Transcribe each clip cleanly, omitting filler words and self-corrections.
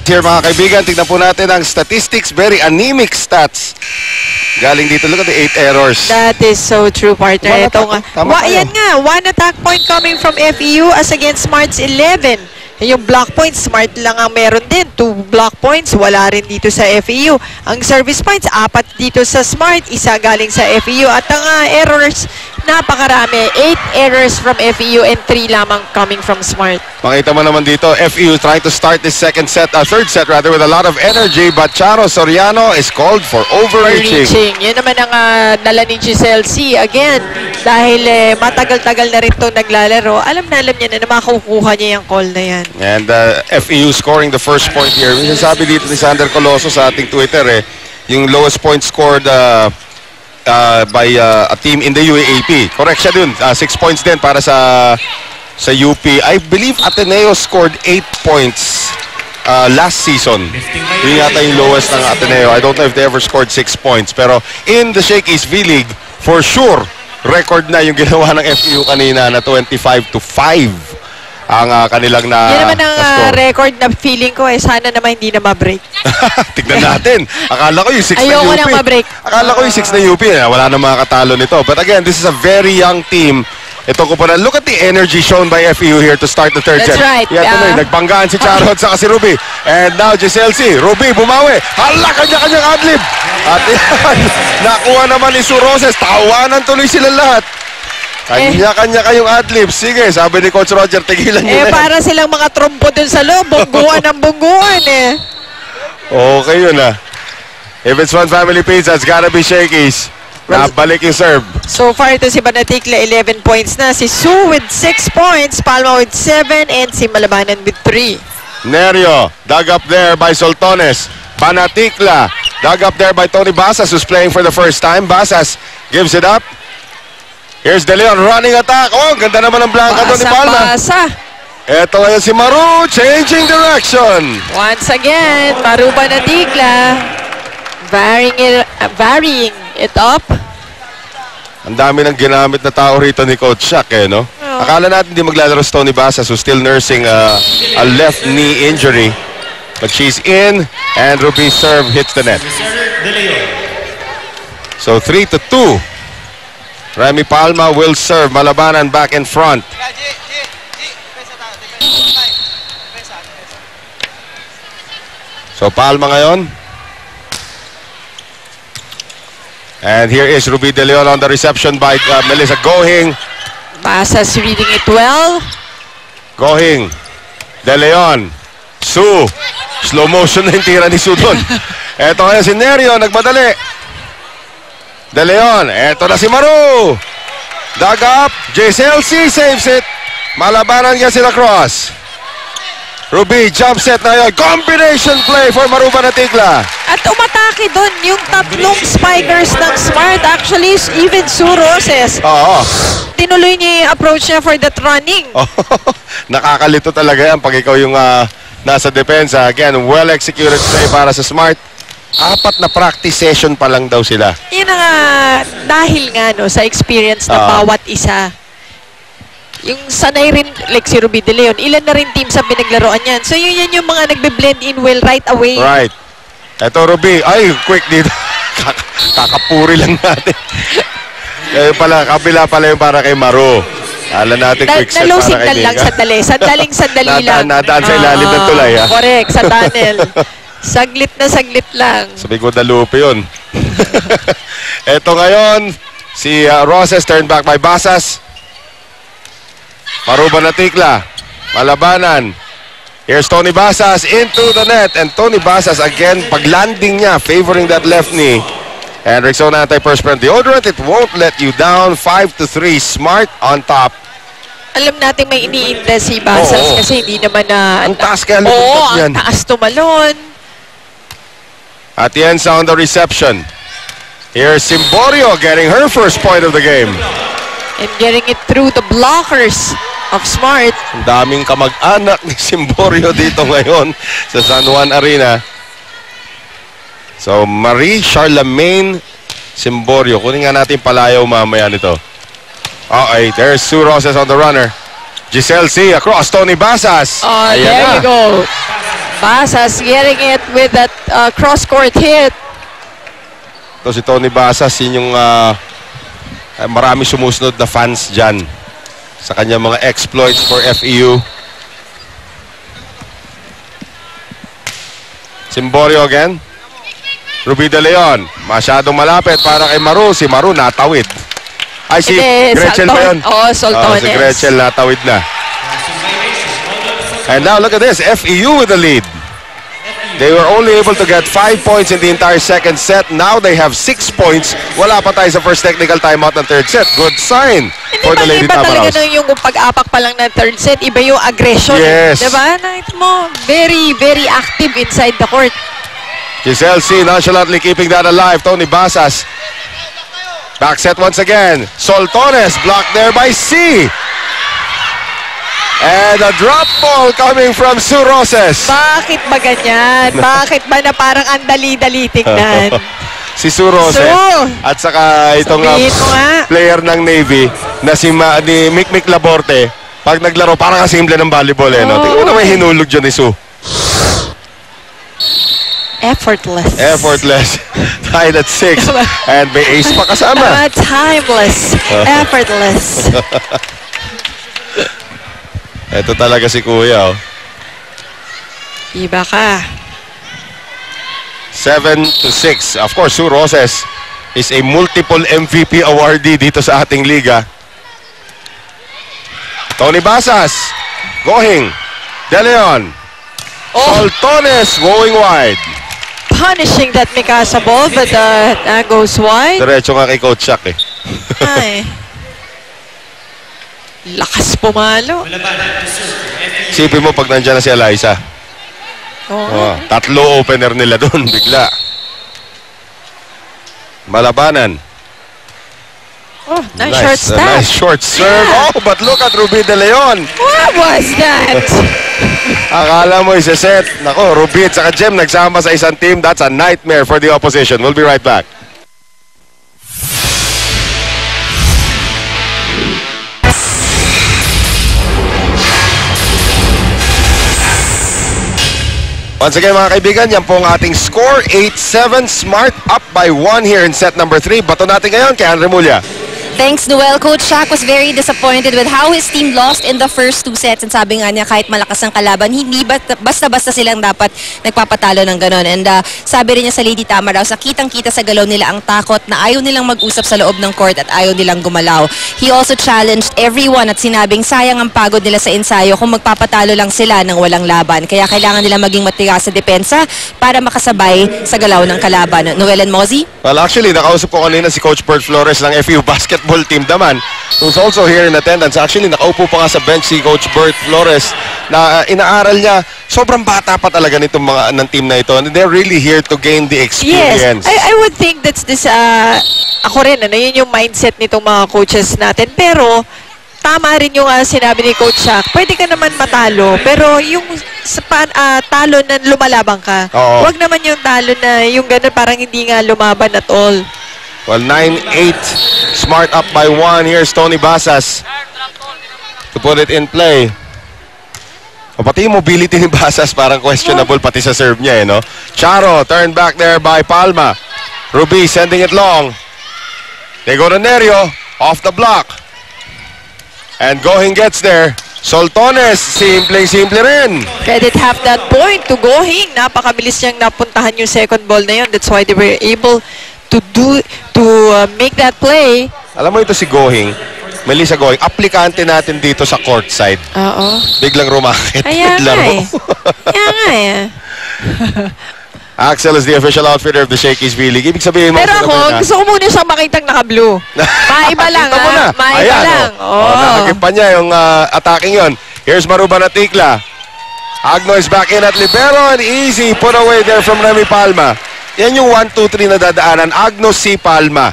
Here mga kaibigan, tignan po natin ang statistics. Very anemic stats. Galing dito, look at the 8 errors. That is so true, partner. Ito nga. Ayan nga, 1 attack point coming from FEU as against Smart's 11. Yung block points, Smart lang ang meron din. 2 block points, wala rin dito sa FEU. Ang service points, 4 dito sa Smart, 1 galing sa FEU. At ang errors, napakarami. 8 errors from FEU and 3 lamang coming from Smart. Makita mo naman dito, FEU trying to start this third set with a lot of energy, but Charo Soriano is called for overreaching. Yun naman ang dala ni Giselle C. Again, dahil matagal-tagal na rin itong naglalaro, alam niya na makukuha niya yung call na yan. And FEU scoring the first point here. Sabi dito ni Sander Coloso sa ating Twitter, yung lowest point scored by a team in the UAAP. Correct siya dun. 6 points din para sa UP. I believe Ateneo scored 8 points last season. Yun yata yung lowest ng Ateneo. I don't know if they ever scored 6 points. Pero in the Shakey's V-League, for sure, record na yung ginawa ng FEU kanina na 25-5. Ang kanilang Yan naman ang record na feeling ko sana naman hindi na ma-break. Tignan natin. Akala ko yung 6 na UP. Ayoko nang ma-break. Akala ko yung 6 na UP. Wala na makakatalo nito. But again, this is a very young team. Ito ko pa na. Look at the energy shown by FEU here to start the third set. That's right. Yan tuloy. Nagbanggaan si Charo at saka si Ruby. And now Giselle C. Ruby bumawi. Hala, kanya-kanyang adlib. At yan, nakuha naman ni Sue Roses. Tawanan tuloy sila lahat. Kanya-kanya kayong adlibs. Sige, sabi ni Coach Roger, tigilan nyo na. Para silang mga trompo dun sa loob. Bungguan ng bungguan Okay yun If it's one family pizza, it's gotta be Shakey's. Nabalik yung serve. So far, ito si Banatikla, 11 points na. Si Sue with 6 points. Palma with 7. And si Malabanan with 3. Nerio, dug up there by Soltones. Banatikla, dug up there by Tony Basas, who's playing for the first time. Basas gives it up. Here's De Leon running attack. Oh, ganda naman ng blanca doon ni Palma. Ito ngayon si Maru, changing direction. Once again, Maru Banatikla, varying it up. Ang dami ng ginamit na tao rito ni Coach Shaq, no? Oh. Akala natin hindi maglalaro si Tony Basas, who's still nursing a left knee injury. But she's in, and Ruby's serve hits the net. So 3-2. Remy Palma will serve. Malabanan back in front. So Palma ngayon. And here is Ruby De Leon on the reception by Melissa Gohing. Basas reading it well. Gohing. De Leon. Sue. Slow motion na yung tira ni Sue doon. Eto ngayon si Nerio. Nagmadali. De Leon, eto na si Maru. Dug up, Giselle C saves it. Malabanan niya sila cross. Ruby, jump set na yun. Combination play for Maru Banatikla. At umatake doon yung tatlong spikers ng Smart. Actually, even Sue Roses. Tinuloy niya yung approach niya for that running. Nakakalito talaga yan pag ikaw yung nasa depensa. Again, well executed play para sa Smart. 4 na practice session pa lang daw sila. Yun nga, dahil nga sa experience ng bawat isa. Yung sanay rin, like si Ruby De Leon, ilan na rin teams ang pinaglaruan yan. So yun yung mga nagbe-blend in well right away. Right. Eto Ruby, ay quick dito. Kakapuri lang natin. Kaya pala, kabila pala yung para kay Maru. Alam natin quick set para kay Nika. lang sandali lang. Nadaan sa ilalim ng tulay. Correct, sa tunnel. Saglit lang. Sabi ko na lupe yun. Eto ngayon, si Roses turned back by Basas. Maru Banatikla. Malabanan. Here's Tony Basas into the net. And Tony Basas again, pag landing niya, favoring that left knee. And Rexona anti-perspirant deodorant, it won't let you down. 5-3, Smart on top. Alam natin may iniinda si Basas kasi hindi naman na... Ang taas kaya lumuntot yan. Ang taas tumalon. At the end sound, the reception. Here's Simborio getting her first point of the game. And getting it through the blockers of Smart. Ang daming kamag-anak ni Simborio dito ngayon sa San Juan Arena. So, Marie Charlemagne Simborio. Kunin nga natin palayaw mamaya nito. Okay, there's Sue Roses on the runner. Giselle C across Tony Basas. There you go. Basas getting it with that cross-court hit. Ito si Tony Basas, yun yung marami sumusunod na fans dyan sa kanyang mga exploits for FEU. Simborio again. Ruby De Leon, masyadong malapit para kay Maru. Si Maru natawid. Ay, si Gretchen ba yun? Oh, Soltones. Si Gretchen natawid na. And now look at this, FEU with the lead. They were only able to get 5 points in the entire second set. Now they have 6 points. Wala pa tayo sa first technical timeout ng third set. Good sign for the Lady Tamaraws. Iba talaga yung pag-apak pa lang ng third set. Iba yung aggression. Yes. Diba? Nakita mo, very, very active inside the court. Giselle C nonchalantly keeping that alive. Tony Basas. Back set once again. Soltones blocked there by C. And a drop ball coming from Sue Roses. Bakit ba ganyan? Bakit ba na parang ang dali-dali tignan? Si Sue Roses. At saka itong player ng Navy na si ni Mick Laborte. Pag naglaro, parang kasimple ng volleyball. No? Tingnan mo naman hinulog dyan ni Sue. Effortless. Effortless. Tied at 6. And may ace pa kasama. Timeless. Effortless. Ito talaga si Kuya. Iba ka. 7-6. Of course, Sue Roses is a multiple MVP awardee dito sa ating liga. Tony Basas. Going. De Leon. Soltones going wide. Punishing that Mikasa ball, but that goes wide. Diretso nga kay Coach Shaq eh. Ay. Lakas pumalo. Isipin mo pag nandiyan na si Eliza. Tatlo opener nila doon bigla. Malabanan. Oh, nice short step. Nice short serve. Yeah. Oh, but look at Ruby De Leon. What was that? Akala mo isa-set. Nako, Ruby at saka Jem nagsama sa isang team. That's a nightmare for the opposition. We'll be right back. Once again mga kaibigan, yan po ang ating score. 8-7, Smart up by 1 here in set number 3. Bato natin ngayon kay Andre Mulya. Thanks, Noel. Coach Shaq was very disappointed with how his team lost in the first 2 sets. And sabi nga niya, kahit malakas ang kalaban, hindi basta-basta silang dapat nagpapatalo ng ganon. And sabi rin niya sa Lady Tamaraws, kitang-kita sa galaw nila ang takot na ayaw nilang mag-usap sa loob ng court at ayaw nilang gumalaw. He also challenged everyone at sinabing sayang ang pagod nila sa ensayo kung magpapatalo lang sila ng walang laban. Kaya kailangan nila maging matigas sa depensa para makasabay sa galaw ng kalaban. Noel and Mozzie? Well, actually, nakausap ko kanina si Coach Bert Flores ng FEU Basketball Team Daman, who's also here in attendance. Actually, nakaupo pa nga sa bench si Coach Bert Flores na inaaral niya. Sobrang bata pa talaga nitong mga ng team na ito. And they're really here to gain the experience. Yes, I would think that's this, ako rin, yun yung mindset nitong mga coaches natin. Pero, tama rin yung sinabi ni Coach Shaq. Pwede ka naman matalo, pero yung talo na lumalaban ka, wag naman yung talo na yung gano'n parang hindi nga lumaban at all. Well, 9-8, Smart up by 1. Here's Tony Basas to put it in play. O, pati yung mobility ni Basas parang questionable pati sa serve niya, no? Charo, turned back there by Palma. Ruby sending it long. They go to Nerio, off the block. And Gohing gets there. Soltones, simple rin. Credit half that point to Gohing. Napakabilis niyang napuntahan yung second ball na yun. That's why they were able to make that play. Alam mo ito si Gohing, Melissa Gohing, aplikante natin dito sa court side. Oo. Biglang rumakit. Kaya nga eh. Kaya nga eh. Axel is the official outfitter of the Shakey's V-League. Ibig sabihin mo... Pero ako, gusto ko muna siyang makitang naka-blue. Maiba lang, ha? Maiba lang. Nakakip pa niya yung attacking yon. Here's Maruba Natikla. Agno is back in at libero and easy put away there from Remy Palma. Yan yung 1-2-3 na dadaanan. Agno C. Palma.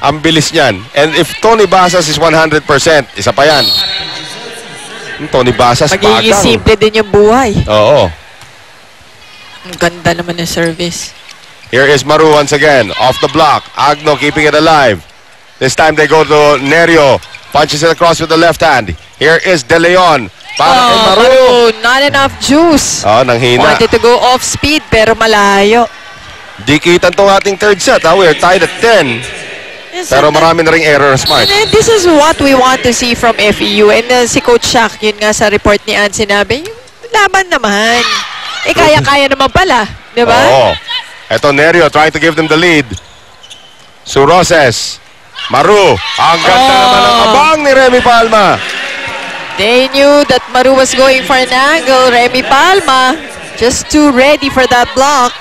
Ang bilis niyan. And if Tony Basas is 100%, isa pa yan. Tony Basas, magiging simple din yung buhay. Oo. Ang ganda naman ng service. Here is Maru once again. Off the block. Agno keeping it alive. This time they go to Nerio. Punches it across with the left hand. Here is De Leon. para kay Maru. Not enough juice. Nanghina. Wanted to go off speed pero malayo. Dikitan tong ating third set. We're tied at 10. Yes, Pero and marami na ring error ng Smart. And this is what we want to see from FEU. And si Coach Shaq, yun nga sa report ni Ann, sinabi, yung laban naman. Kaya-kaya naman pala. Di ba? Oo. Eto Nerio trying to give them the lead. Suroses. Maru. Ang ganda naman ng abang ni Remy Palma. They knew that Maru was going for an angle. Remy Palma just too ready for that block.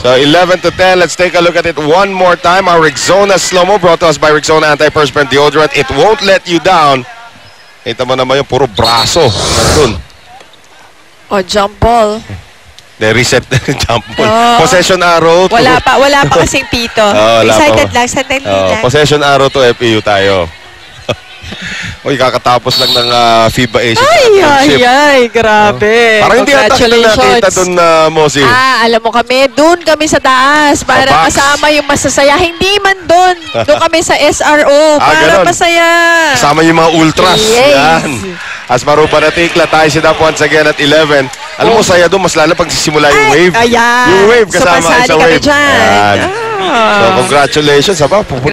So 11 to 10. Let's take a look at it one more time. Our Rexona slow-mo brought to us by Rexona Anti-Perspirant Deodorant. It won't let you down. Ito mo naman yung puro braso. Nandun. Jump ball. They reset the jump ball. Possession arrow. Wala pa kasing pito. Excited lang, sandali lang. Possession arrow to FEU tayo. Uy, kakatapos lang ng FIBA Asia Championship. Ay, grabe. Parang hindi ata kita nakita doon, Mosi. Alam mo kami, doon kami sa taas para kasama yung masasaya. Hindi man doon. Doon kami sa SRO para ganun. masaya. Kasama yung mga ultras. Yes. Yan. As Maru Panatikla, tayo sit up once again at 11. Alam mo, saya doon, mas lalo pag sisimula yung wave. Ayan. Yung wave kasama so, sa wave. Kami dyan. So, congratulations. Pupunta